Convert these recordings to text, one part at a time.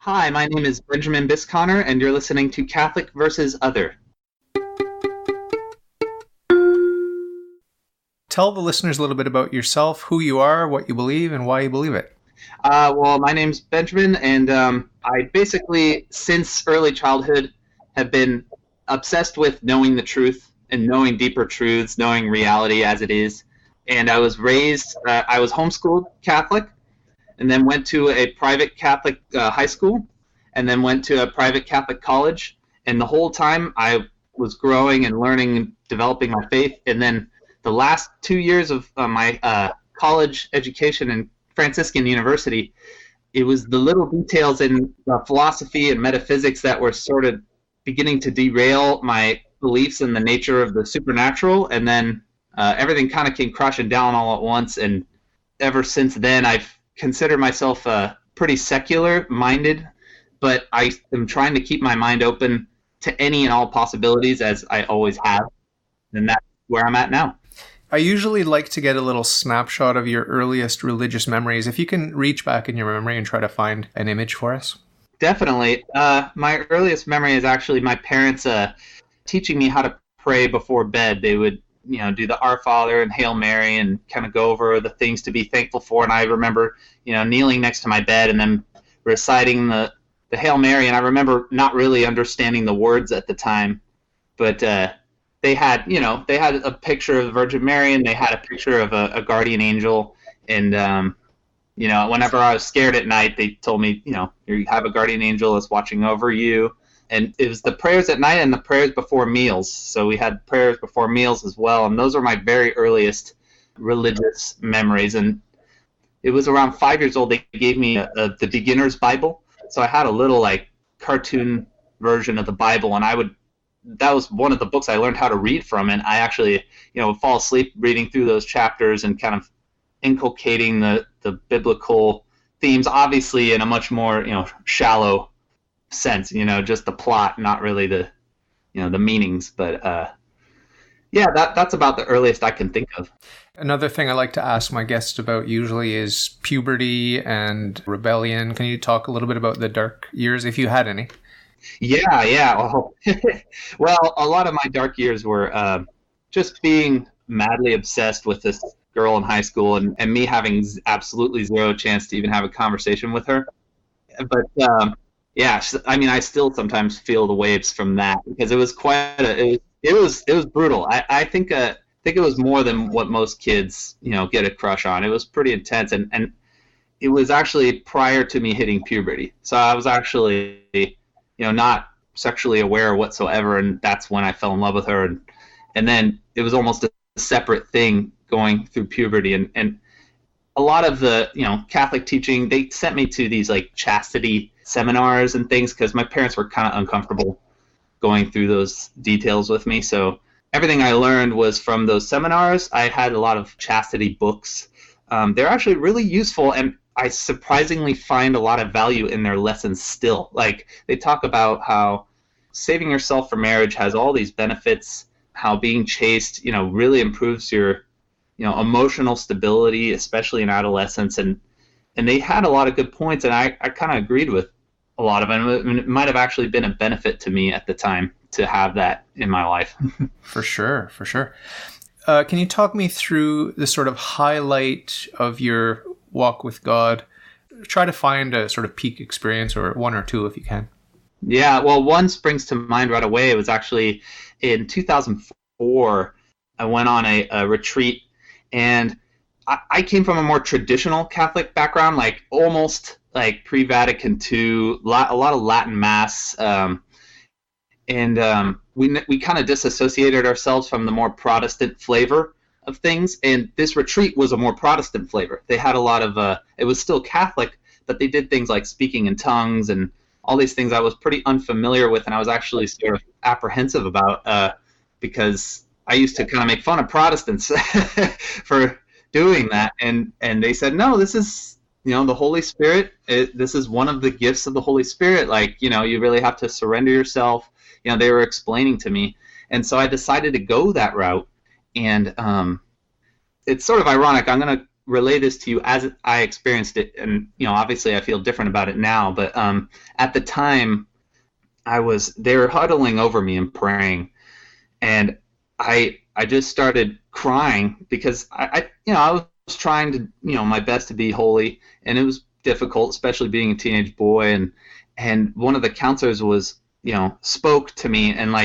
Hi, my name is Benjamin Bisconer, and you're listening to Catholic versus Other. Tell the listeners a little bit about yourself, who you are, what you believe, and why you believe it. Well, my name's Benjamin, and I basically, since early childhood, have been obsessed with knowing the truth and knowing deeper truths, knowing reality as it is. And I was homeschooled Catholic, and then went to a private Catholic high school, and then went to a private Catholic college. And the whole time I was growing and learning and developing my faith. And then the last 2 years of my college education in Franciscan University, it was the little details in philosophy and metaphysics that were sort of beginning to derail my beliefs in the nature of the supernatural. And then everything kind of came crashing down all at once. And ever since then, I've considered myself pretty secular-minded, but I am trying to keep my mind open to any and all possibilities, as I always have. And that's where I'm at now. I usually like to get a little snapshot of your earliest religious memories. If you can reach back in your memory and try to find an image for us. Definitely. My earliest memory is actually my parents teaching me how to pray before bed. They would do the Our Father and Hail Mary and kind of go over the things to be thankful for. And I remember, kneeling next to my bed and then reciting the Hail Mary. And I remember not really understanding the words at the time, but they had a picture of the Virgin Mary, and they had a picture of a guardian angel. And, whenever I was scared at night, they told me, you have a guardian angel that's watching over you. And it was the prayers at night and the prayers before meals. So we had prayers before meals as well. And those are my very earliest religious memories. And it was around 5 years old, they gave me the beginner's Bible. So I had a little cartoon version of the Bible, and that was one of the books I learned how to read from. And I actually, would fall asleep reading through those chapters and kind of inculcating the biblical themes, obviously in a much more, shallow sense, just the plot, not really the meanings. But that's about the earliest I can think of. Another thing I like to ask my guests about usually is puberty and rebellion. Can you talk a little bit about the dark years, if you had any? Yeah. Well, a lot of my dark years were just being madly obsessed with this girl in high school, and me having absolutely zero chance to even have a conversation with her. But yeah, I mean, I still sometimes feel the waves from that, because it was it was brutal. I think it was more than what most kids get a crush on. It was pretty intense, and it was actually prior to me hitting puberty. So I was actually not sexually aware whatsoever, and that's when I fell in love with her. And then it was almost a separate thing going through puberty, and a lot of the Catholic teaching, they sent me to these chastity seminars and things, because my parents were kind of uncomfortable going through those details with me. So everything I learned was from those seminars. I had a lot of chastity books. They're actually really useful, and I surprisingly find a lot of value in their lessons still. They talk about how saving yourself for marriage has all these benefits, how being chaste, really improves your, emotional stability, especially in adolescence. And they had a lot of good points, and I kind of agreed with a lot of them. It might have actually been a benefit to me at the time to have that in my life. For sure. Can you talk me through the sort of highlight of your walk with God? Try to find a sort of peak experience, or one or two if you can. Yeah, well, one springs to mind right away. It was actually in 2004. I went on a retreat, and I came from a more traditional Catholic background, almost pre-Vatican II, a lot of Latin Mass, and we kind of disassociated ourselves from the more Protestant flavor of things, and this retreat was a more Protestant flavor. They had a lot of it was still Catholic, but they did things like speaking in tongues and all these things I was pretty unfamiliar with, and I was actually sort of apprehensive about, because I used to kind of make fun of Protestants for doing that, and they said, no, this is the Holy Spirit. This is one of the gifts of the Holy Spirit. You really have to surrender yourself. They were explaining to me, and so I decided to go that route. And it's sort of ironic. I'm going to relay this to you as I experienced it, and obviously I feel different about it now. But at the time, they were huddling over me and praying, and I just started crying because I was trying to my best to be holy, and it was difficult, especially being a teenage boy. And one of the counselors was spoke to me, and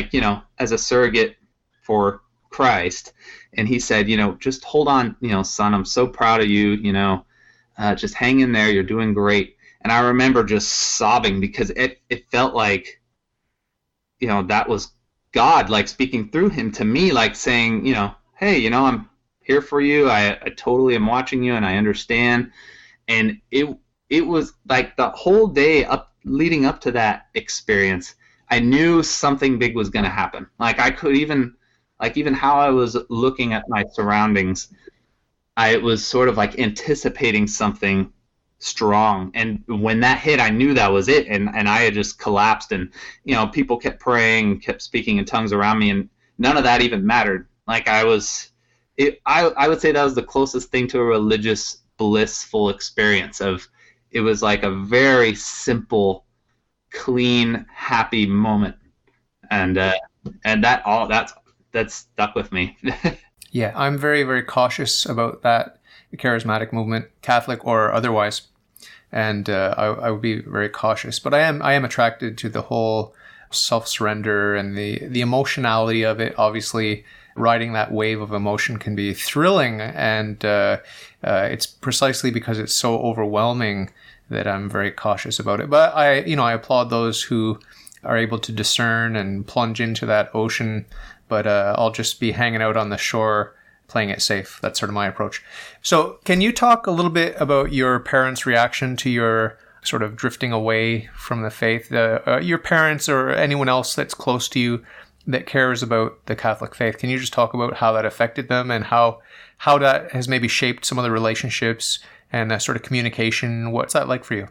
as a surrogate for Christ, and he said, just hold on, son, I'm so proud of you, just hang in there, you're doing great. And I remember just sobbing because it felt like that was God, like speaking through him to me, like saying, hey, I'm here for you. I totally am watching you, and I understand. And it was like the whole day leading up to that experience, I knew something big was going to happen. Like I could even how I was looking at my surroundings, I was sort of like anticipating something strong. And when that hit, I knew that was it. And I had just collapsed, and people kept praying, kept speaking in tongues around me, and none of that even mattered. Like I would say that was the closest thing to a religious blissful experience. It was like a very simple, clean, happy moment. And that stuck with me. Yeah, I'm very, very cautious about that charismatic movement, Catholic or otherwise, and I would be very cautious. But I am attracted to the whole self-surrender and the emotionality of it. Obviously, riding that wave of emotion can be thrilling, and it's precisely because it's so overwhelming that I'm very cautious about it. But I applaud those who are able to discern and plunge into that ocean. But I'll just be hanging out on the shore, playing it safe. That's sort of my approach. So can you talk a little bit about your parents' reaction to your sort of drifting away from the faith? Your parents or anyone else that's close to you that cares about the Catholic faith. Can you just talk about how that affected them and how that has maybe shaped some of the relationships and sort of communication? What's that like for you?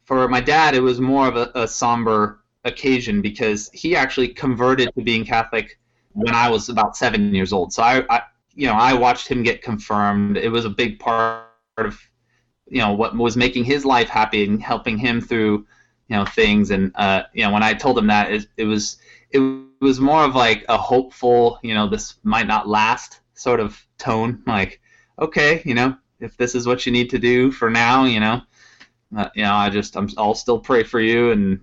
For my dad, it was more of a somber occasion because he actually converted to being Catholic when I was about 7 years old. So I watched him get confirmed. It was a big part of what was making his life happy and helping him through things. And when I told him that, it was more of like a hopeful, this might not last sort of tone. Like, okay, if this is what you need to do for now, I'll still pray for you, and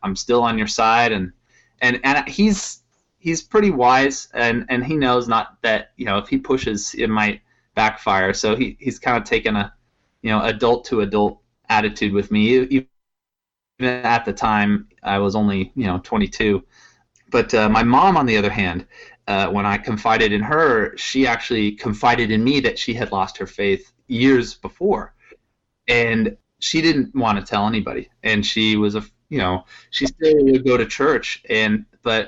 I'm still on your side, and he's pretty wise, and he knows not that if he pushes, it might backfire. So he's kind of taken a adult to adult attitude with me. Even at the time, I was only 22. But my mom, on the other hand, when I confided in her, she actually confided in me that she had lost her faith years before, and she didn't want to tell anybody, and she was she still would go to church, but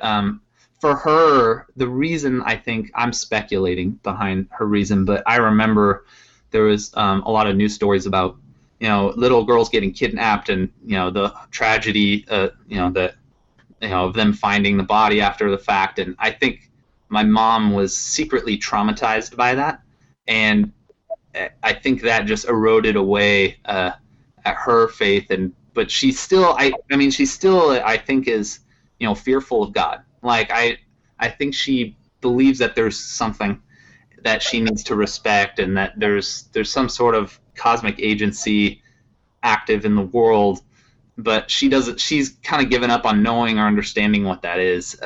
for her, the reason, I think I'm speculating behind her reason, but I remember there was a lot of news stories about little girls getting kidnapped, and the tragedy of them finding the body after the fact, and I think my mom was secretly traumatized by that, and I think that just eroded away at her faith, but she still, I think is fearful of God. Like I think she believes that there's something that she needs to respect, and that there's some sort of cosmic agency active in the world, but she's kind of given up on knowing or understanding what that is.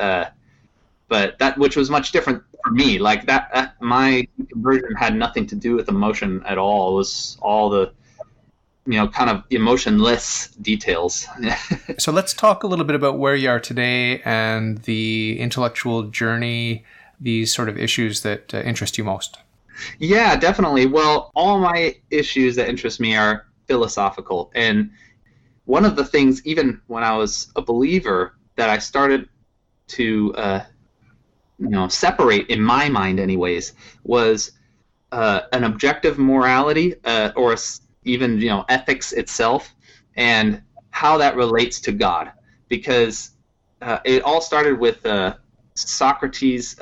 But that, which was much different for me, like that my conversion had nothing to do with emotion at all. It was all the kind of emotionless details. So let's talk a little bit about where you are today and the intellectual journey, these sort of issues that interest you most. Yeah, definitely. Well, all my issues that interest me are philosophical. And one of the things, even when I was a believer, that I started to separate in my mind anyways, was an objective morality, or even ethics itself, and how that relates to God, because it all started with Socrates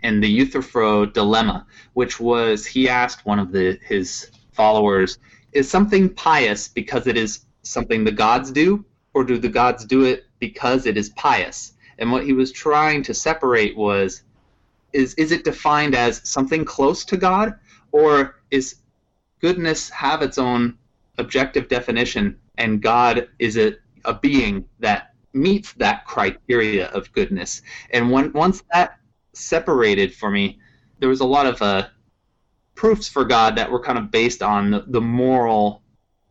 and the Euthyphro dilemma, which was he asked one of his followers, is something pious because it is something the gods do, or do the gods do it because it is pious? And what he was trying to separate was, is it defined as something close to God, or is goodness have its own objective definition, and God is a being that meets that criteria of goodness? And once that separated for me, there was a lot of proofs for God that were kind of based on the moral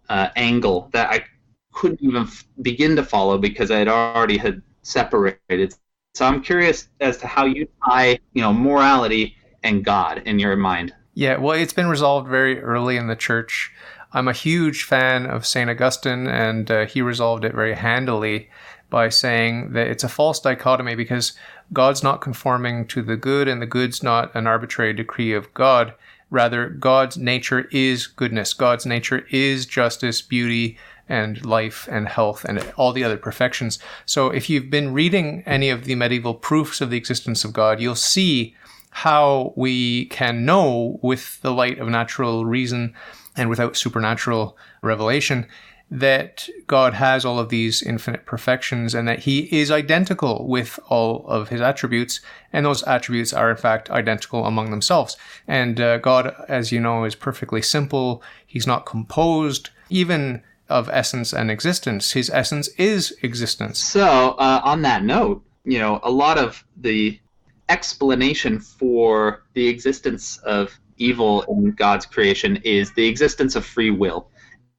angle that I couldn't even begin to follow because I had separated. So I'm curious as to how you tie, morality and God in your mind. Yeah, well, it's been resolved very early in the church. I'm a huge fan of St. Augustine, and he resolved it very handily by saying that it's a false dichotomy because God's not conforming to the good, and the good's not an arbitrary decree of God. Rather, God's nature is goodness. God's nature is justice, beauty, and life and health and all the other perfections. So if you've been reading any of the medieval proofs of the existence of God, you'll see how we can know with the light of natural reason and without supernatural revelation that God has all of these infinite perfections and that he is identical with all of his attributes, and those attributes are in fact identical among themselves. And God, as you know, is perfectly simple. He's not composed even of essence and existence. His essence is existence. So on that note, a lot of the explanation for the existence of evil in God's creation is the existence of free will.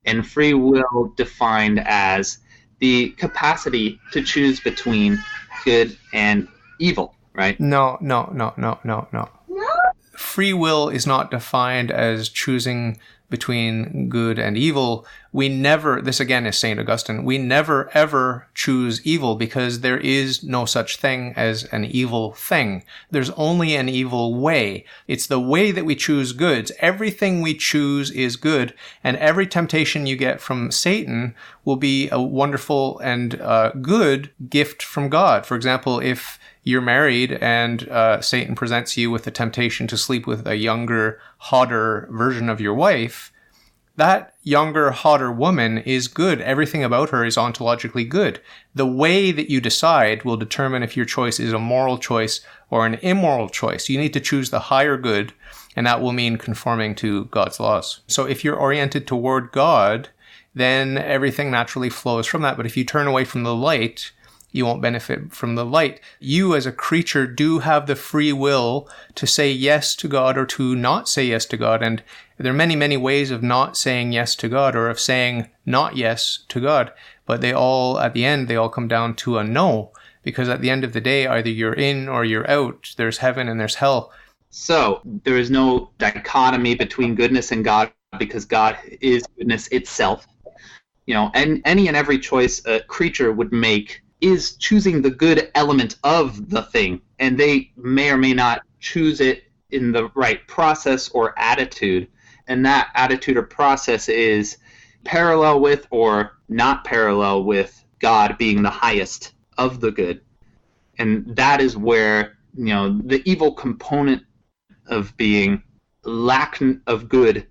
And free will defined as the capacity to choose between good and evil, right? No. Free will is not defined as choosing between good and evil. This again is St. Augustine, we never ever choose evil because there is no such thing as an evil thing. There's only an evil way. It's the way that we choose goods. Everything we choose is good, and every temptation you get from Satan will be a wonderful and good gift from God. For example, if you're married and Satan presents you with the temptation to sleep with a younger, hotter version of your wife, that younger, hotter woman is good. Everything about her is ontologically good. The way that you decide will determine if your choice is a moral choice or an immoral choice. You need to choose the higher good, and that will mean conforming to God's laws. So if you're oriented toward God, then everything naturally flows from that. But if you turn away from the light, you won't benefit from the light. You as a creature do have the free will to say yes to God or to not say yes to God. And there are many, many ways of not saying yes to God or of saying not yes to God. But at the end, they all come down to a no. Because at the end of the day, either you're in or you're out. There's heaven and there's hell. So there is no dichotomy between goodness and God because God is goodness itself. And any and every choice a creature would make is choosing the good element of the thing, and they may or may not choose it in the right process or attitude, and that attitude or process is parallel with or not parallel with God being the highest of the good. And that is where the evil component of being lack of good,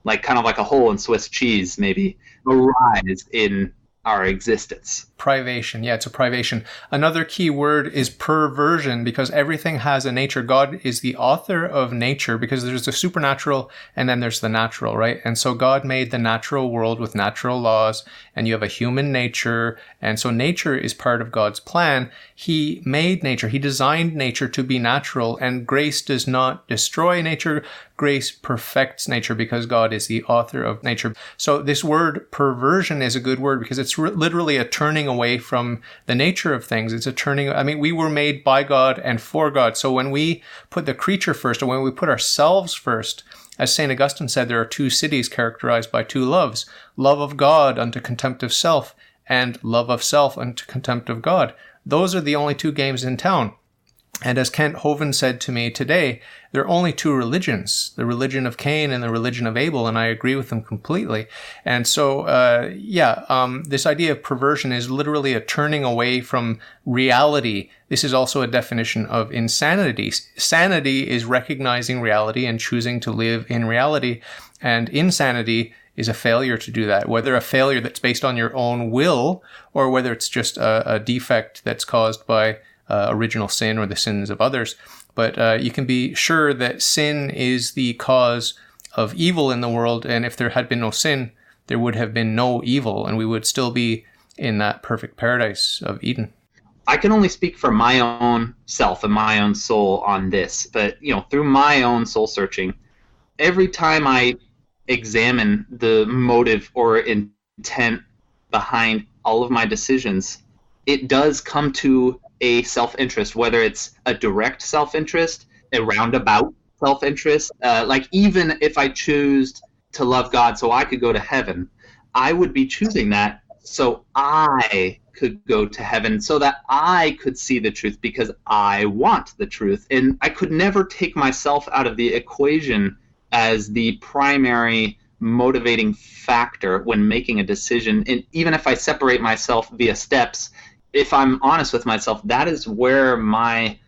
kind of like a hole in Swiss cheese maybe, arise in our existence. Privation. Yeah, it's a privation. Another key word is perversion, because everything has a nature. God is the author of nature because there's the supernatural and then there's the natural, right? And so God made the natural world with natural laws, and you have a human nature. And so nature is part of God's plan. He made nature. He designed nature to be natural, and grace does not destroy nature. Grace perfects nature because God is the author of nature. So this word perversion is a good word because it's literally a turning away from the nature of things. It's a turning. We were made by God and for God. So when we put the creature first, or when we put ourselves first, as St. Augustine said, there are two cities characterized by two loves: love of God unto contempt of self, and love of self unto contempt of God. Those are the only two games in town. And as Kent Hovind said to me today, there are only two religions, the religion of Cain and the religion of Abel, and I agree with them completely. And so, this idea of perversion is literally a turning away from reality. This is also a definition of insanity. Sanity is recognizing reality and choosing to live in reality, and insanity is a failure to do that, whether a failure that's based on your own will or whether it's just a defect that's caused by original sin or the sins of others. But you can be sure that sin is the cause of evil in the world, and if there had been no sin, there would have been no evil, and we would still be in that perfect paradise of Eden. I can only speak for my own self and my own soul on this, but through my own soul searching, every time I examine the motive or intent behind all of my decisions, it does come to a self-interest, whether it's a direct self-interest, a roundabout self-interest. Like even if I choose to love God so I could go to heaven, I would be choosing that so I could go to heaven, so that I could see the truth because I want the truth. And I could never take myself out of the equation as the primary motivating factor when making a decision. And even if I separate myself via steps, if I'm honest with myself, that is where my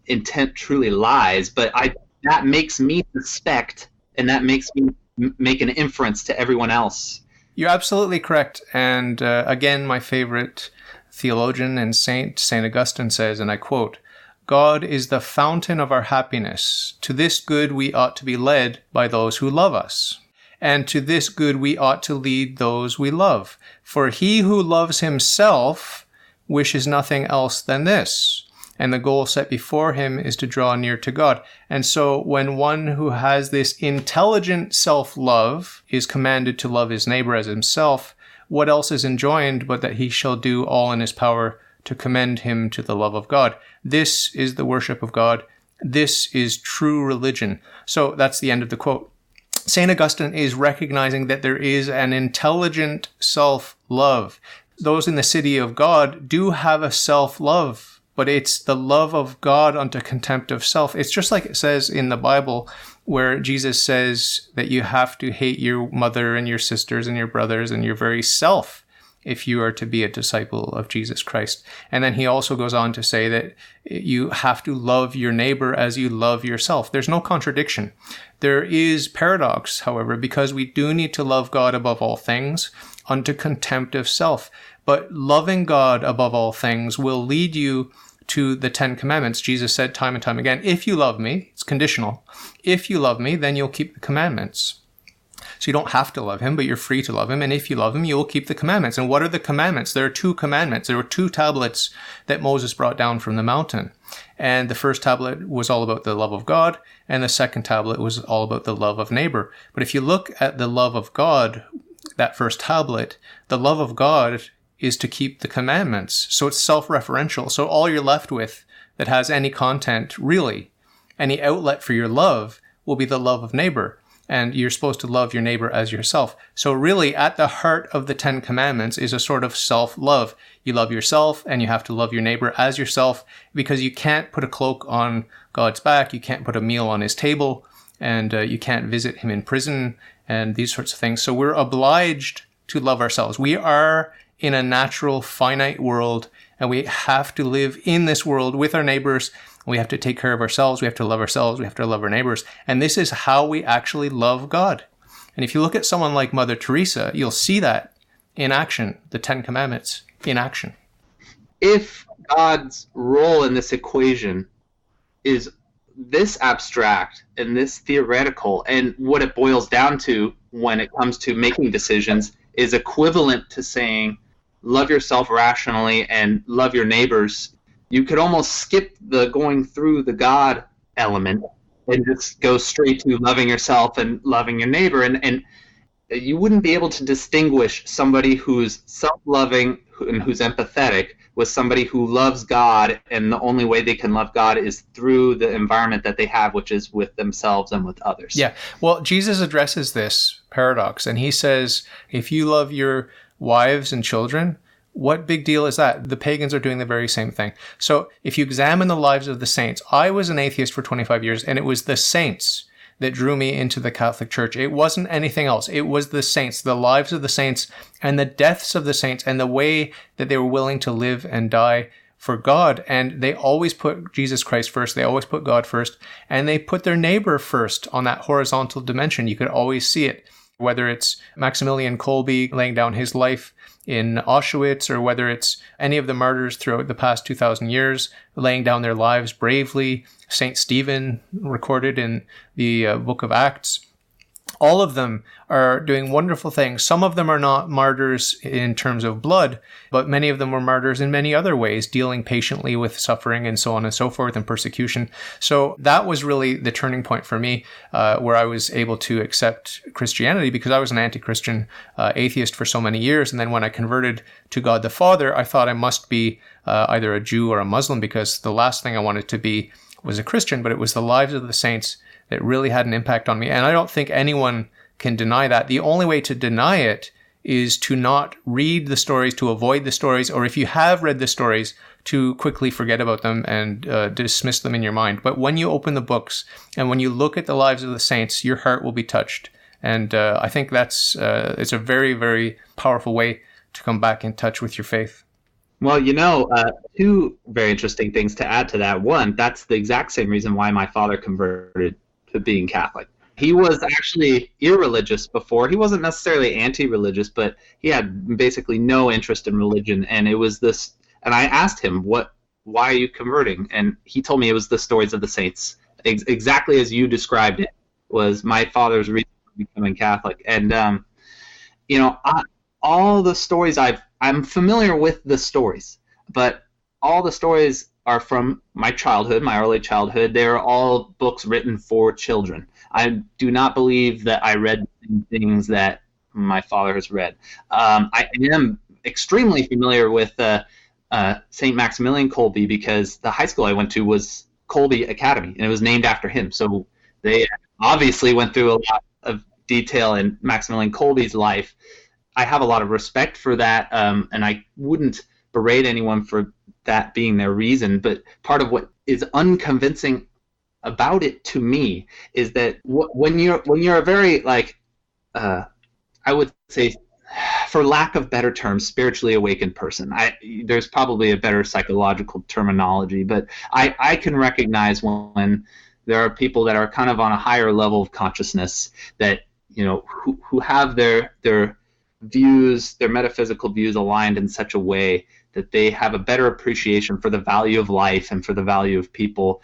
intent truly lies. But that makes me suspect, and that makes me make an inference to everyone else. You're absolutely correct. And again, my favorite theologian and Saint Augustine says, and I quote, "God is the fountain of our happiness. To this good we ought to be led by those who love us. And to this good we ought to lead those we love. For he who loves himself wishes nothing else than this, and the goal set before him is to draw near to God." And so when one who has this intelligent self-love is commanded to love his neighbor as himself, what else is enjoined but that he shall do all in his power to commend him to the love of God? This is the worship of God. This is true religion. So that's the end of the quote. St. Augustine is recognizing that there is an intelligent self-love. Those in the city of God do have a self-love, but it's the love of God unto contempt of self. It's just like it says in the Bible where Jesus says that you have to hate your mother and your sisters and your brothers and your very self if you are to be a disciple of Jesus Christ. And then he also goes on to say that you have to love your neighbor as you love yourself. There's no contradiction. There is paradox, however, because we do need to love God above all things unto contempt of self. But loving God above all things will lead you to the 10 Commandments. Jesus said time and time again, if you love me, it's conditional. If you love me, then you'll keep the commandments. So you don't have to love him, but you're free to love him. And if you love him, you will keep the commandments. And what are the commandments? There are 2 commandments. There were 2 tablets that Moses brought down from the mountain. And the first tablet was all about the love of God, and the second tablet was all about the love of neighbor. But if you look at the love of God, that first tablet, the love of God is to keep the commandments. So it's self-referential. So all you're left with that has any content, really, any outlet for your love, will be the love of neighbor. And you're supposed to love your neighbor as yourself. So really, at the heart of the 10 Commandments is a sort of self-love. You love yourself, and you have to love your neighbor as yourself, because you can't put a cloak on God's back, you can't put a meal on his table, and you can't visit him in prison, and these sorts of things. So we're obliged to love ourselves. We are in a natural, finite world, and we have to live in this world with our neighbors. We have to take care of ourselves. We have to love ourselves. We have to love our neighbors. And this is how we actually love God. And if you look at someone like Mother Teresa, you'll see that in action, the 10 Commandments in action. If God's role in this equation is this abstract and this theoretical, and what it boils down to when it comes to making decisions is equivalent to saying, love yourself rationally and love your neighbors, you could almost skip the going through the God element and just go straight to loving yourself and loving your neighbor. And you wouldn't be able to distinguish somebody who's self-loving and who's empathetic with somebody who loves God, and the only way they can love God is through the environment that they have, which is with themselves and with others. Yeah. Well, Jesus addresses this paradox, and he says, if you love your wives and children, What big deal is that? The pagans are doing the very same thing. So if you examine the lives of the saints, I was an atheist for 25 years, and it was the saints that drew me into the Catholic Church. It wasn't anything else. It was the saints, the lives of the saints, and the deaths of the saints, and the way that they were willing to live and die for God. And they always put Jesus Christ first. They always put God first. And they put their neighbor first on that horizontal dimension. You could always see it, whether it's Maximilian Kolbe laying down his life in Auschwitz, or whether it's any of the martyrs throughout the past 2,000 years laying down their lives bravely. Saint Stephen, recorded in the book of Acts. All of them are doing wonderful things. Some of them are not martyrs in terms of blood, but many of them were martyrs in many other ways, dealing patiently with suffering and so on and so forth, and persecution. So that was really the turning point for me, where I was able to accept Christianity, because I was an anti-Christian atheist for so many years. And then when I converted to God the Father, I thought I must be either a Jew or a Muslim, because the last thing I wanted to be was a Christian. But it was the lives of the saints that really had an impact on me. And I don't think anyone can deny that. The only way to deny it is to not read the stories, to avoid the stories, or if you have read the stories, to quickly forget about them and dismiss them in your mind. But when you open the books and when you look at the lives of the saints, your heart will be touched. And I think it's a very, very powerful way to come back in touch with your faith. Well, two very interesting things to add to that. One, that's the exact same reason why my father converted to being Catholic. He was actually irreligious before. He wasn't necessarily anti-religious, but he had basically no interest in religion. And it was this, and I asked him, why are you converting? And he told me it was the stories of the saints. Exactly as you described it was my father's reason for becoming Catholic. And, all the stories I'm familiar with the stories, but all the stories are from my childhood, my early childhood. They are all books written for children. I do not believe that I read things that my father has read. I am extremely familiar with St. Maximilian Kolbe, because the high school I went to was Kolbe Academy, and it was named after him. So they obviously went through a lot of detail in Maximilian Kolbe's life. I have a lot of respect for that, and I wouldn't berate anyone for that being their reason. But part of what is unconvincing about it to me is that when you're a very, I would say, for lack of better terms, spiritually awakened person. There's probably a better psychological terminology, but I can recognize when there are people that are kind of on a higher level of consciousness that who have their views, their metaphysical views aligned in such a way that they have a better appreciation for the value of life and for the value of people.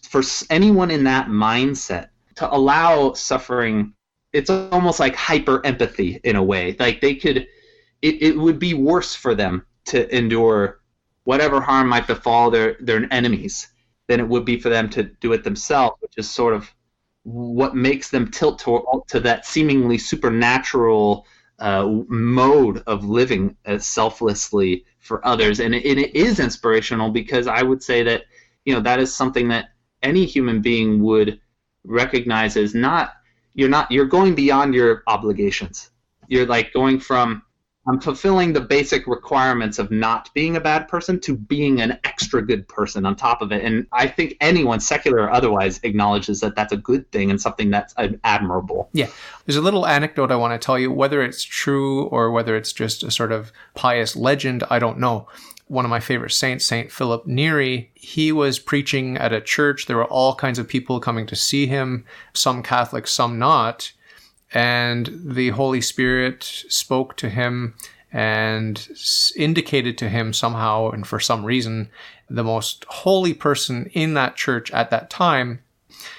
For anyone in that mindset to allow suffering, it's almost like hyper empathy in a way. Like it would be worse for them to endure whatever harm might befall their enemies than it would be for them to do it themselves, which is sort of what makes them tilt to that seemingly supernatural mode of living selflessly for others. And it is inspirational, because I would say that that is something that any human being would recognize as you're going beyond your obligations. You're like going from, I'm fulfilling the basic requirements of not being a bad person to being an extra good person on top of it. And I think anyone, secular or otherwise, acknowledges that that's a good thing and something that's admirable. Yeah. There's a little anecdote I want to tell you, whether it's true or whether it's just a sort of pious legend, I don't know. One of my favorite saints, St. Philip Neri, he was preaching at a church. There were all kinds of people coming to see him, some Catholic, some not. And the Holy Spirit spoke to him and indicated to him somehow, and for some reason, the most holy person in that church at that time.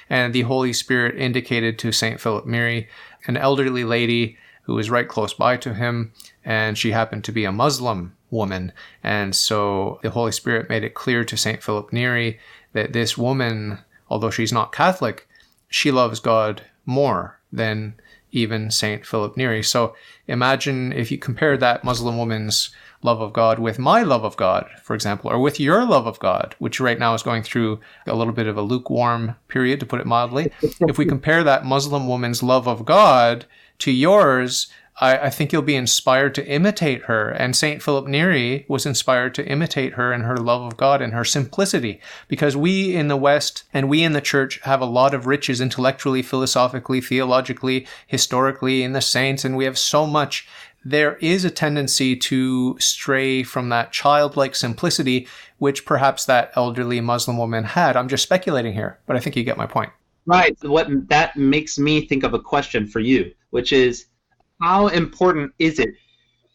And the Holy Spirit indicated to St. Philip Neri, an elderly lady who was right close by to him, and she happened to be a Muslim woman. And so the Holy Spirit made it clear to St. Philip Neri that this woman, although she's not Catholic, she loves God more than even St. Philip Neri. So imagine if you compare that Muslim woman's love of God with my love of God, for example, or with your love of God, which right now is going through a little bit of a lukewarm period, to put it mildly. If we compare that Muslim woman's love of God to yours, I think you'll be inspired to imitate her. And St. Philip Neri was inspired to imitate her in her love of God and her simplicity. Because we in the West and we in the church have a lot of riches intellectually, philosophically, theologically, historically, in the saints, and we have so much. There is a tendency to stray from that childlike simplicity, which perhaps that elderly Muslim woman had. I'm just speculating here, but I think you get my point. Right. What that makes me think of a question for you, which is, how important is it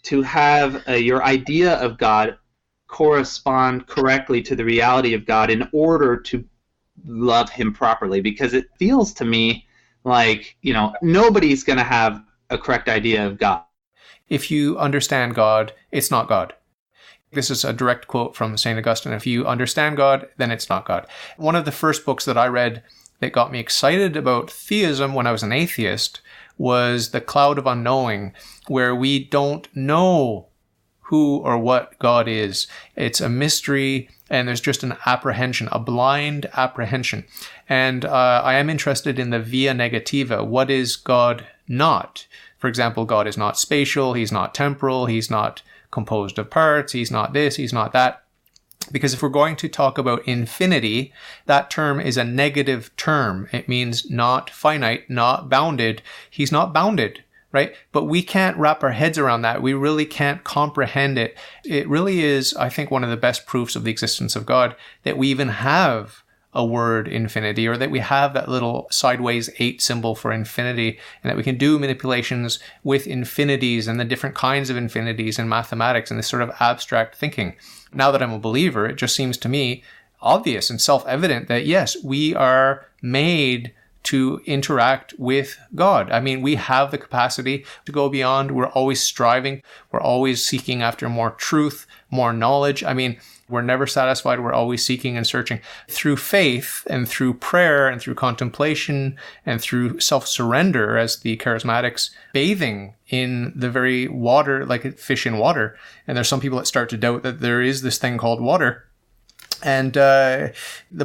to have your idea of God correspond correctly to the reality of God in order to love him properly? Because it feels to me like, nobody's going to have a correct idea of God. If you understand God, it's not God. This is a direct quote from St. Augustine. If you understand God, then it's not God. One of the first books that I read that got me excited about theism when I was an atheist was The Cloud of Unknowing, where we don't know who or what God is. It's a mystery, and there's just an apprehension, a blind apprehension. And I am interested in the via negativa. What is God not? For example, God is not spatial, he's not temporal, he's not composed of parts, he's not this, he's not that. Because if we're going to talk about infinity, that term is a negative term. It means not finite, not bounded. He's not bounded, right? But we can't wrap our heads around that. We really can't comprehend it. It really is, I think, one of the best proofs of the existence of God that we even have a word infinity, or that we have that little sideways 8 symbol for infinity, and that we can do manipulations with infinities and the different kinds of infinities in mathematics and this sort of abstract thinking. Now that I'm a believer, it just seems to me obvious and self-evident that yes, we are made to interact with God. I mean, we have the capacity to go beyond. We're always striving. We're always seeking after more truth, more knowledge. I mean, we're never satisfied. We're always seeking and searching. Through faith and through prayer and through contemplation and through self-surrender, as the charismatics, bathing in the very water, like a fish in water. And there's some people that start to doubt that there is this thing called water. And the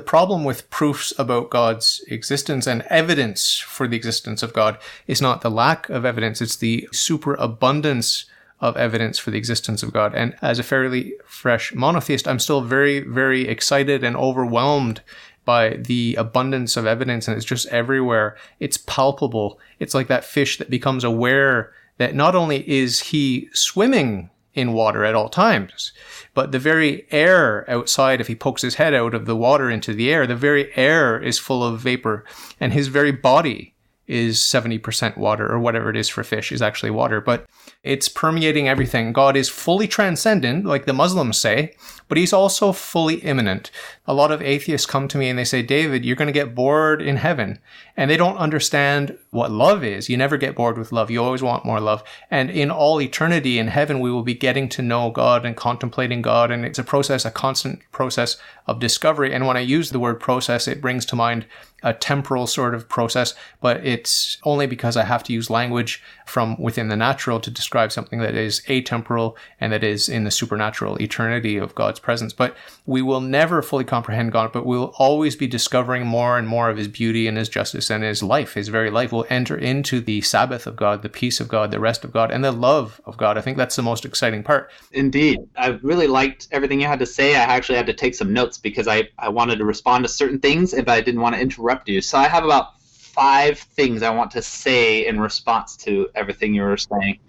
problem with proofs about God's existence and evidence for the existence of God is not the lack of evidence, it's the superabundance of evidence for the existence of God. And as a fairly fresh monotheist, I'm still very, very excited and overwhelmed by the abundance of evidence, and it's just everywhere. It's palpable. It's like that fish that becomes aware that not only is he swimming in water at all times, but the very air outside, if he pokes his head out of the water into the air, the very air is full of vapor, and his very body is 70% water, or whatever it is for fish is actually water, but it's permeating everything. God is fully transcendent, like the Muslims say, but he's also fully immanent. A lot of atheists come to me and they say, David, you're going to get bored in heaven. And they don't understand what love is. You never get bored with love. You always want more love. And in all eternity in heaven, we will be getting to know God and contemplating God. And it's a process, a constant process of discovery. And when I use the word process, it brings to mind a temporal sort of process, but it's only because I have to use language from within the natural to describe something that is atemporal and that is in the supernatural eternity of God's presence. But we will never fully comprehend God, but we will always be discovering more and more of his beauty and his justice and his life, his very life. We'll enter into the Sabbath of God, the peace of God, the rest of God, and the love of God. I think that's the most exciting part. Indeed. I really liked everything you had to say. I actually had to take some notes because I wanted to respond to certain things if I didn't want to interrupt you. So I have about 5 things I want to say in response to everything you were saying.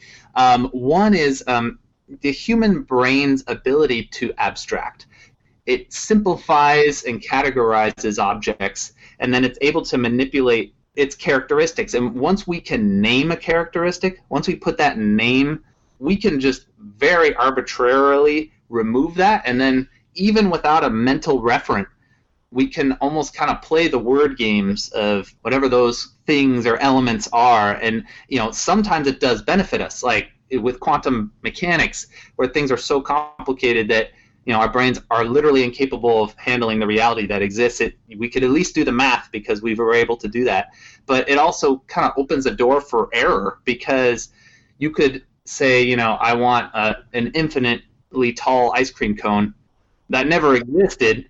One is the human brain's ability to abstract. It simplifies and categorizes objects, and then it's able to manipulate its characteristics. And once we can name a characteristic, once we put that name, we can just very arbitrarily remove that, and then even without a mental referent, we can almost kind of play the word games of whatever those things or elements are. And, sometimes it does benefit us, like with quantum mechanics, where things are so complicated that, our brains are literally incapable of handling the reality that exists. We could at least do the math because we were able to do that. But it also kind of opens a door for error, because you could say, I want an infinitely tall ice cream cone that never existed,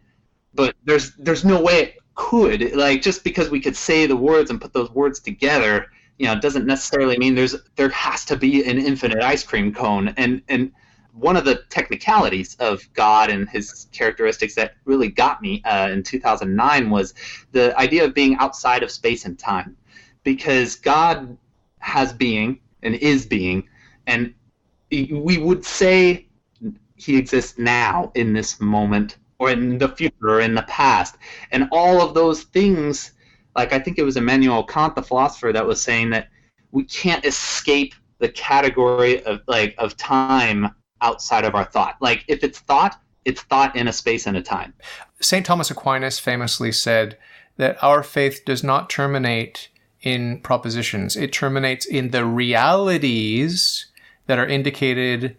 but there's no way it could. Like, just because we could say the words and put those words together, doesn't necessarily mean there has to be an infinite ice cream cone. And one of the technicalities of God and his characteristics that really got me in 2009 was the idea of being outside of space and time, because God has being and is being, and we would say he exists now in this moment or in the future or in the past, and all of those things. Like, I think it was Immanuel Kant, the philosopher, that was saying that we can't escape the category of time outside of our thought. Like, if it's thought in a space and a time. St. Thomas Aquinas famously said that our faith does not terminate in propositions. It terminates in the realities that are indicated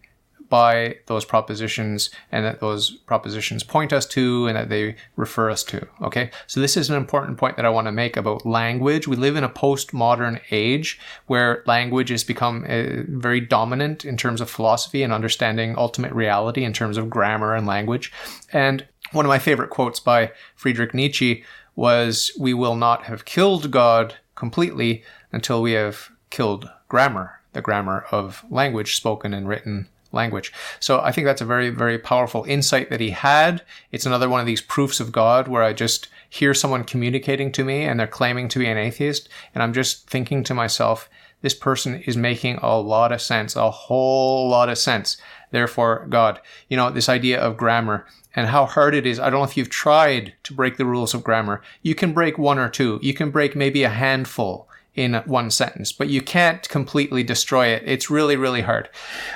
by those propositions, and that those propositions point us to and that they refer us to. Okay, so this is an important point that I want to make about language. We live in a postmodern age where language has become very dominant in terms of philosophy and understanding ultimate reality in terms of grammar and language. And one of my favorite quotes by Friedrich Nietzsche was, "We will not have killed God completely until we have killed grammar, the grammar of language, spoken and written language." So I think that's a very, very powerful insight that he had. It's another one of these proofs of God where I just hear someone communicating to me and they're claiming to be an atheist, and I'm just thinking to myself, this person is making a lot of sense, a whole lot of sense. Therefore, God. This idea of grammar and how hard it is. I don't know if you've tried to break the rules of grammar. You can break one or two. You can break maybe a handful in one sentence, but you can't completely destroy it. It's really, really hard.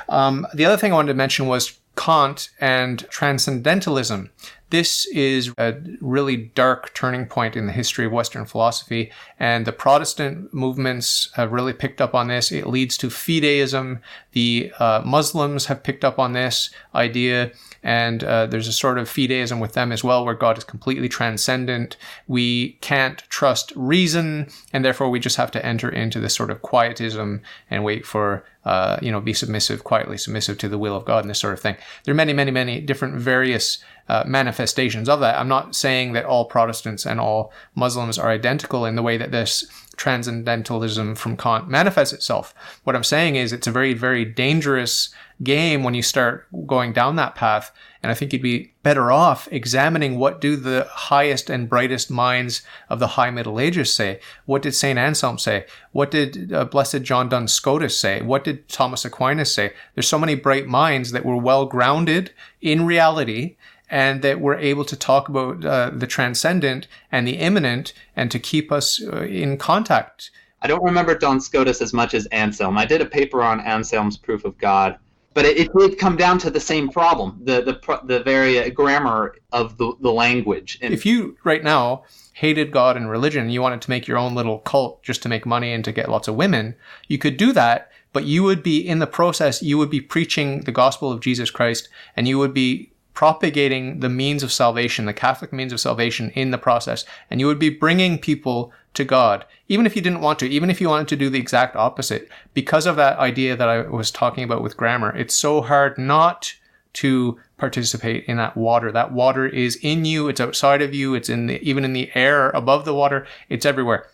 The other thing I wanted to mention was Kant and transcendentalism. This is a really dark turning point in the history of Western philosophy, and the Protestant movements have really picked up on this. It leads to fideism. The Muslims have picked up on this idea, and there's a sort of fideism with them as well, where God is completely transcendent. We can't trust reason, and therefore we just have to enter into this sort of quietism and wait for, be submissive, quietly submissive to the will of God and this sort of thing. There are many, many, many different various manifestations of that. I'm not saying that all Protestants and all Muslims are identical in the way that this transcendentalism from Kant manifests itself. What I'm saying is it's a very, very dangerous game when you start going down that path. And I think you'd be better off examining what do the highest and brightest minds of the High Middle Ages say. What did St. Anselm say? What did Blessed John Duns Scotus say? What did Thomas Aquinas say? There's so many bright minds that were well grounded in reality, and that we're able to talk about the transcendent and the immanent, and to keep us in contact. I don't remember Duns Scotus as much as Anselm. I did a paper on Anselm's proof of God, but it did come down to the same problem, the very grammar of the language. And if you right now hated God and religion, you wanted to make your own little cult just to make money and to get lots of women, you could do that, but you would be, in the process, you would be preaching the gospel of Jesus Christ, and you would be propagating the means of salvation, the Catholic means of salvation in the process. And you would be bringing people to God, even if you didn't want to, even if you wanted to do the exact opposite. Because of that idea that I was talking about with grammar, it's so hard not to participate in that water. That water is in you, it's outside of you, it's even in the air above the water, it's everywhere.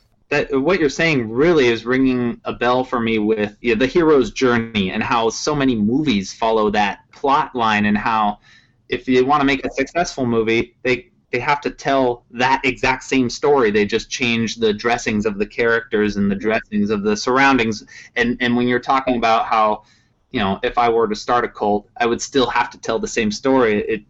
What you're saying really is ringing a bell for me with the hero's journey, and how so many movies follow that plot line, and how if you want to make a successful movie, they have to tell that exact same story. They just change the dressings of the characters and the dressings of the surroundings. And when you're talking about how, if I were to start a cult, I would still have to tell the same story.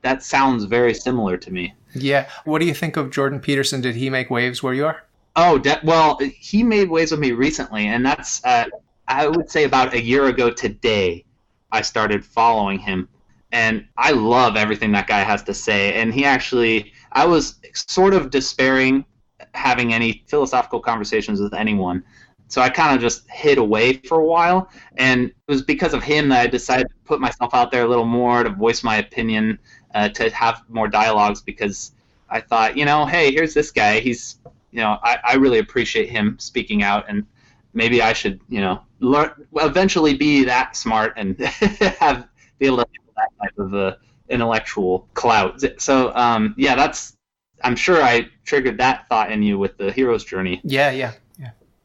That sounds very similar to me. Yeah. What do you think of Jordan Peterson? Did he make waves where you are? Oh, well, he made waves with me recently, and that's, I would say about a year ago today, I started following him. And I love everything that guy has to say. And I was sort of despairing having any philosophical conversations with anyone. So I kind of just hid away for a while. And it was because of him that I decided to put myself out there a little more, to voice my opinion, to have more dialogues, because I thought, hey, here's this guy. He's, I really appreciate him speaking out, and maybe I should, learn, eventually be that smart and be able to that type of intellectual clout. So I'm sure I triggered that thought in you with the hero's journey. Yeah.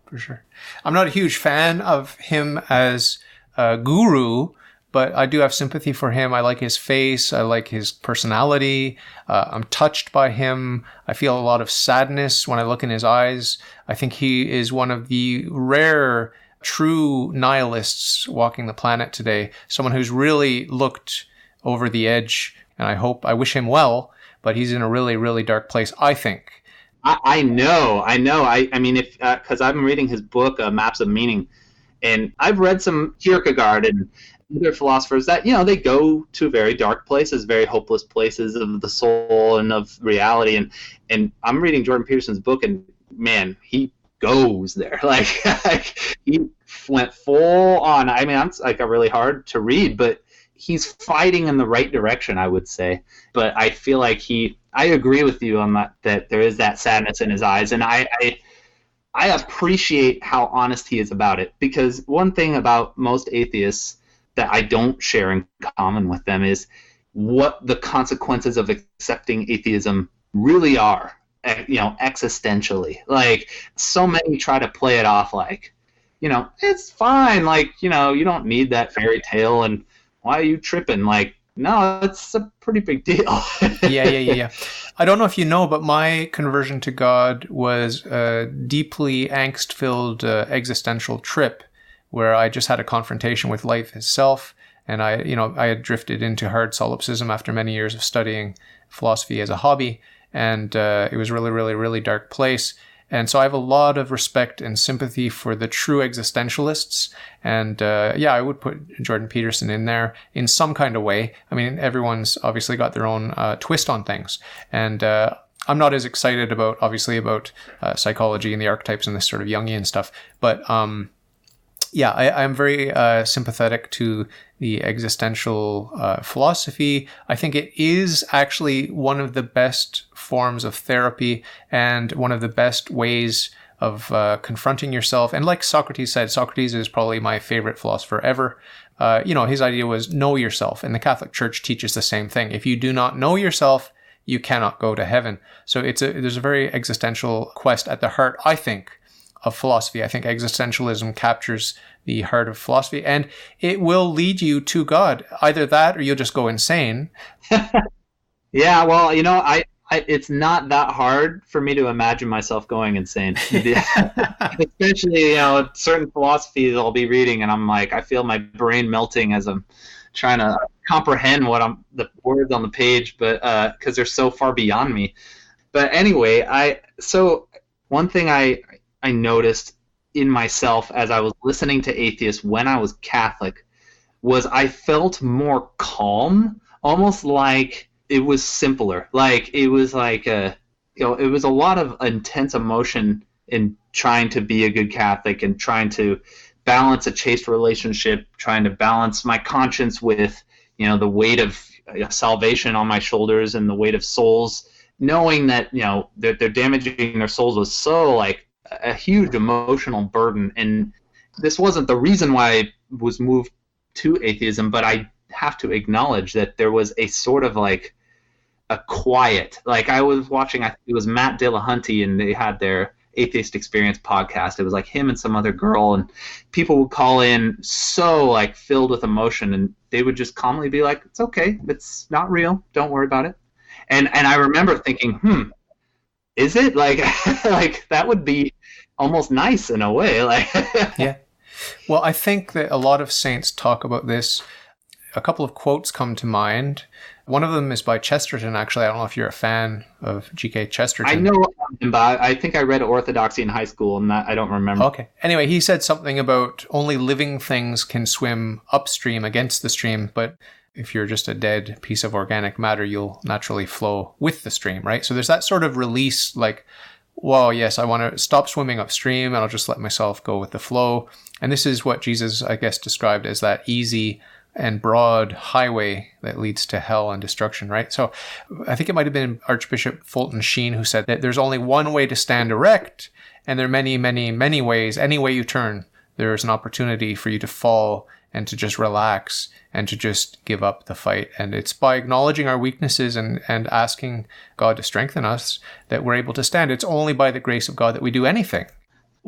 for sure. I'm not a huge fan of him as a guru, but I do have sympathy for him. I like his face. I like his personality. I'm touched by him. I feel a lot of sadness when I look in his eyes. I think he is one of the rare true nihilists walking the planet today. Someone who's really looked over the edge, and I wish him well, but he's in a really, really dark place, I think. I know. I mean, if because I'm reading his book, Maps of Meaning, and I've read some Kierkegaard and other philosophers that, they go to very dark places, very hopeless places of the soul and of reality. And I'm reading Jordan Peterson's book, and man, he goes there. Like he went full on. I mean, it's like a really hard to read, but he's fighting in the right direction, I would say. But I feel like I agree with you on that there is that sadness in his eyes, and I appreciate how honest he is about it, because one thing about most atheists that I don't share in common with them is what the consequences of accepting atheism really are, existentially. Like, so many try to play it off like, it's fine, like, you don't need that fairy tale, and why are you tripping? Like, no, it's a pretty big deal. Yeah. I don't know if you know, but my conversion to God was a deeply angst-filled existential trip where I just had a confrontation with life itself. And I had drifted into hard solipsism after many years of studying philosophy as a hobby. And it was really, really, really dark place. And so I have a lot of respect and sympathy for the true existentialists. And I would put Jordan Peterson in there in some kind of way. I mean, everyone's obviously got their own twist on things. And I'm not as excited about psychology and the archetypes and this sort of Jungian stuff. But I'm very sympathetic to the existential philosophy. I think it is actually one of the best forms of therapy and one of the best ways of confronting yourself. And like Socrates said, Socrates is probably my favorite philosopher ever. His idea was know yourself, and the Catholic Church teaches the same thing. If you do not know yourself, you cannot go to heaven. So there's a very existential quest at the heart, I think, of philosophy. I think existentialism captures the heart of philosophy, and it will lead you to God. Either that, or you'll just go insane. Yeah, well, it's not that hard for me to imagine myself going insane. Especially, certain philosophies I'll be reading, and I'm like, I feel my brain melting as I'm trying to comprehend the words on the page, but because they're so far beyond me. But anyway, one thing I noticed in myself as I was listening to atheists when I was Catholic was I felt more calm, almost like it was simpler. Like it was like it was a lot of intense emotion in trying to be a good Catholic and trying to balance a chaste relationship, trying to balance my conscience with, the weight of salvation on my shoulders and the weight of souls, knowing that, that they're damaging their souls was so like a huge emotional burden. And this wasn't the reason why I was moved to atheism, but I have to acknowledge that there was a sort of like a quiet, like I was watching, I think it was Matt Dillahunty, and they had their Atheist Experience podcast. It was like him and some other girl, and people would call in so like filled with emotion, and they would just calmly be like, it's okay, it's not real, don't worry about it. And I remember thinking, is it like like that would be almost nice in a way, like Yeah. Well, I think that a lot of saints talk about this. A couple of quotes come to mind. One of them is by Chesterton, actually. I don't know if you're a fan of G.K. Chesterton. I know him, but I think I read Orthodoxy in high school, and that I don't remember. Okay. Anyway, he said something about only living things can swim upstream against the stream, but if you're just a dead piece of organic matter, you'll naturally flow with the stream, right? So there's that sort of release, like, well, yes, I want to stop swimming upstream, and I'll just let myself go with the flow. And this is what Jesus, I guess, described as that easy and broad highway that leads to hell and destruction, right? So I think it might have been Archbishop Fulton Sheen who said that there's only one way to stand erect, and there are many, many, many ways. Any way you turn, there is an opportunity for you to fall and to just relax and to just give up the fight. And it's by acknowledging our weaknesses and asking God to strengthen us that we're able to stand. It's only by the grace of God that we do anything.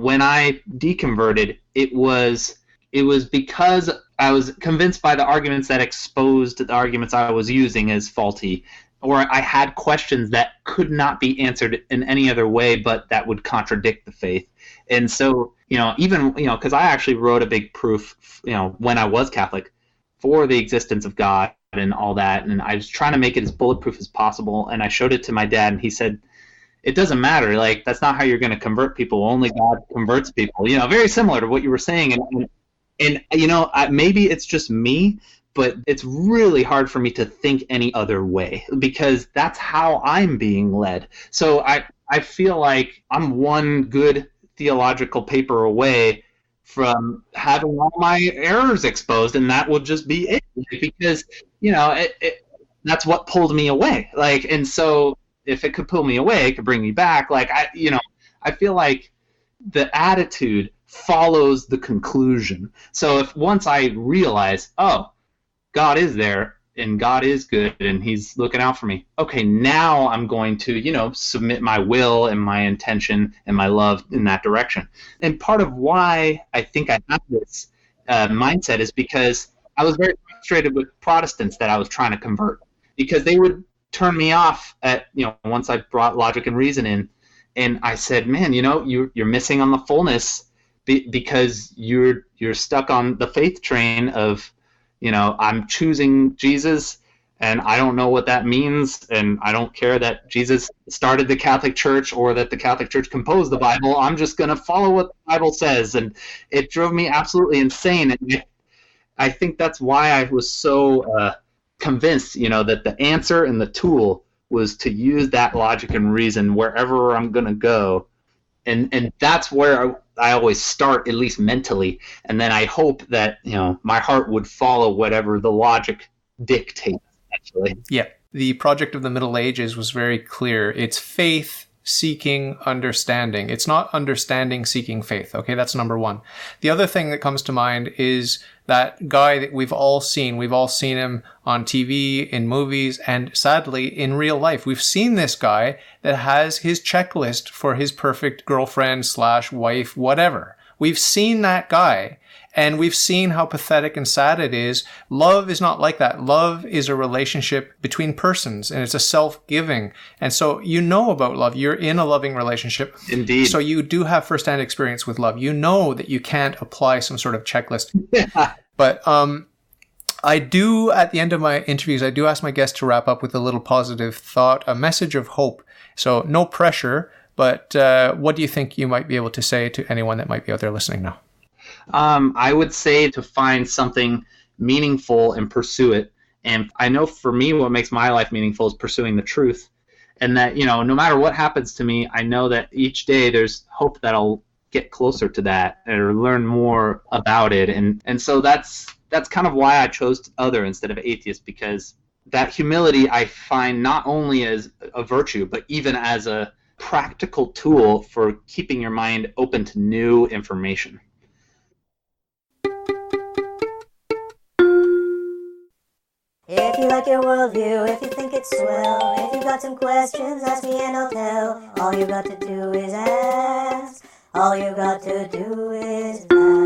when I deconverted, it was because I was convinced by the arguments that exposed the arguments I was using as faulty, or I had questions that could not be answered in any other way, but that would contradict the faith. And so, even, because I actually wrote a big proof, when I was Catholic, for the existence of God and all that, and I was trying to make it as bulletproof as possible, and I showed it to my dad, and he said, it doesn't matter. Like, that's not how you're going to convert people. Only God converts people. Very similar to what you were saying. And maybe it's just me, but it's really hard for me to think any other way, because that's how I'm being led. So I feel like I'm one good theological paper away from having all my errors exposed, and that will just be it, because that's what pulled me away. Like, and so if it could pull me away, it could bring me back. Like, I feel like the attitude follows the conclusion. So if once I realize, oh, God is there and God is good and he's looking out for me, okay, now I'm going to, submit my will and my intention and my love in that direction. And part of why I think I have this mindset is because I was very frustrated with Protestants that I was trying to convert, because they would turn me off at, once I brought logic and reason in. And I said, man, you're missing on the fullness because you're stuck on the faith train of, I'm choosing Jesus and I don't know what that means, and I don't care that Jesus started the Catholic Church or that the Catholic Church composed the Bible. I'm just going to follow what the Bible says. And it drove me absolutely insane. And I think that's why I was so convinced, that the answer and the tool was to use that logic and reason wherever I'm going to go. And that's where I always start, at least mentally. And then I hope that, my heart would follow whatever the logic dictates, actually. Yeah. The Project of the Middle Ages was very clear. It's faith seeking understanding. It's not understanding seeking faith. Okay, that's number one. The other thing that comes to mind is that guy that we've all seen. We've all seen him on TV, in movies, and sadly in real life. We've seen this guy that has his checklist for his perfect girlfriend / wife, whatever. We've seen that guy. And we've seen how pathetic and sad it is. Love is not like that. Love is a relationship between persons, and it's a self-giving. And so about love. You're in a loving relationship. Indeed. So you do have firsthand experience with love. You know that you can't apply some sort of checklist. Yeah. But I do, at the end of my interviews, I do ask my guests to wrap up with a little positive thought, a message of hope. So no pressure, but what do you think you might be able to say to anyone that might be out there listening now? I would say to find something meaningful and pursue it. And I know for me, what makes my life meaningful is pursuing the truth. And that, no matter what happens to me, I know that each day there's hope that I'll get closer to that or learn more about it. And so that's kind of why I chose other instead of atheist, because that humility I find not only as a virtue, but even as a practical tool for keeping your mind open to new information. If you like your worldview, if you think it's swell, if you got some questions, ask me and I'll tell. All you got to do is ask. All you got to do is ask.